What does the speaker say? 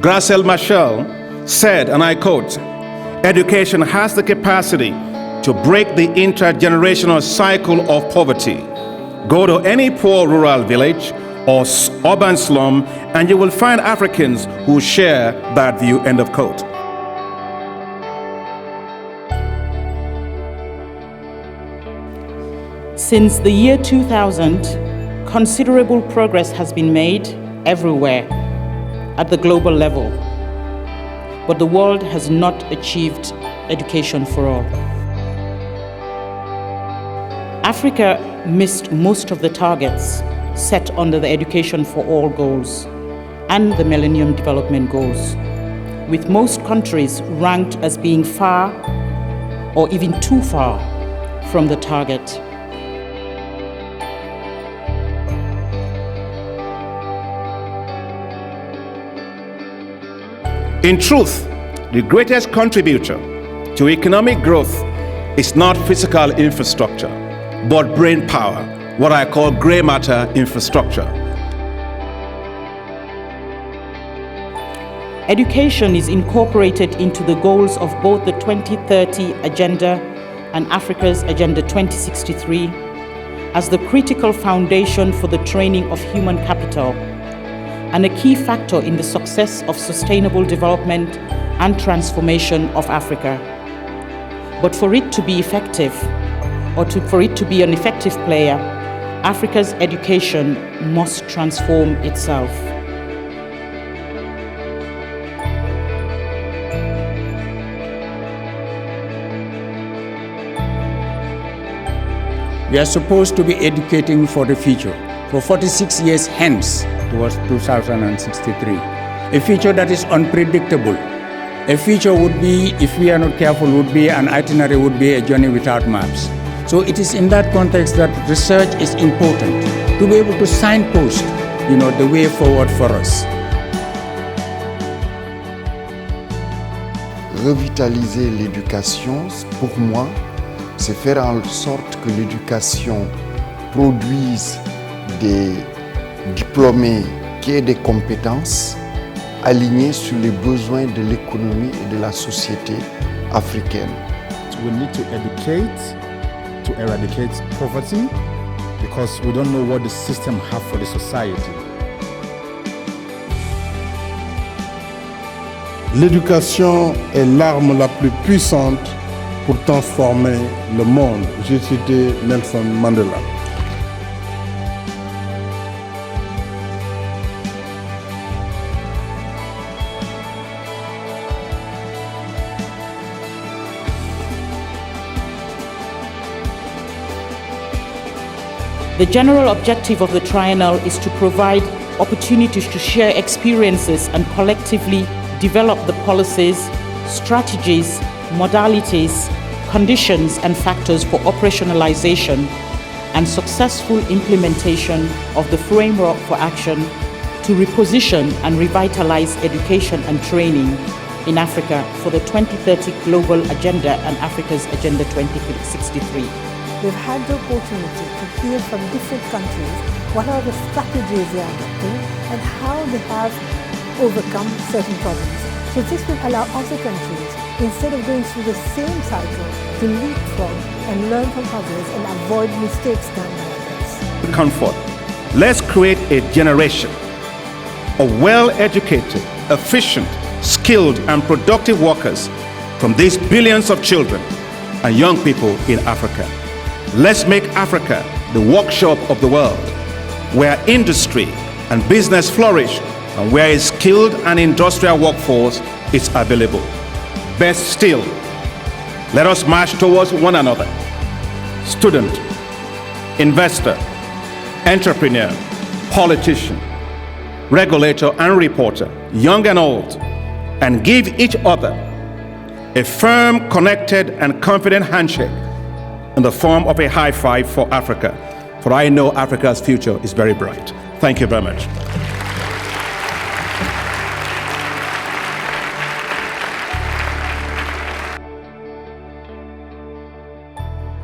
Gracel Machel said, and I quote, "Education has the capacity to break the intergenerational cycle of poverty. Go to any poor rural village or urban slum and you will find Africans who share that view," end of quote. Since the year 2000, considerable progress has been made everywhere at the global level, but the world has not achieved education for all. Africa missed most of the targets set under the Education for All goals and the Millennium Development Goals, with most countries ranked as being far or even too far from the target. In truth, the greatest contributor to economic growth is not physical infrastructure, but brain power, what I call gray matter infrastructure. Education is incorporated into the goals of both the 2030 Agenda and Africa's Agenda 2063 as the critical foundation for the training of human capital and a key factor in the success of sustainable development and transformation of Africa. But for it to be effective, for it to be an effective player, Africa's education must transform itself. We are supposed to be educating for the future, for 46 years hence towards 2063. A future that is unpredictable. A future would be, if we are not careful, would be an itinerary, would be a journey without maps. So it is in that context that research is important, to be able to signpost, the way forward for us. Revitaliser l'éducation, pour moi, c'est faire en sorte que l'éducation produise des diplômés qui aient des compétences alignées sur les besoins de l'économie et de la société africaine. We need to educate to eradicate poverty because we don't know what the system has for the society. L'éducation est l'arme la plus puissante pour transformer le monde. J'ai cité Nelson Mandela. The general objective of the triennial is to provide opportunities to share experiences and collectively develop the policies, strategies, modalities, conditions and factors for operationalization and successful implementation of the framework for action to reposition and revitalize education and training in Africa for the 2030 Global Agenda and Africa's Agenda 2063. We've had the opportunity to hear from different countries what are the strategies they are adopting and how they have overcome certain problems. So this will allow other countries, instead of going through the same cycle, to leapfrog and learn from others and avoid mistakes done by others. Comfort. Let's create a generation of well-educated, efficient, skilled and productive workers from these billions of children and young people in Africa. Let's make Africa the workshop of the world, where industry and business flourish and where a skilled and industrial workforce is available. Best still, let us march towards one another. Student, investor, entrepreneur, politician, regulator and reporter, young and old, and give each other a firm, connected and confident handshake in the form of a high five for Africa. For I know Africa's future is very bright. Thank you very much.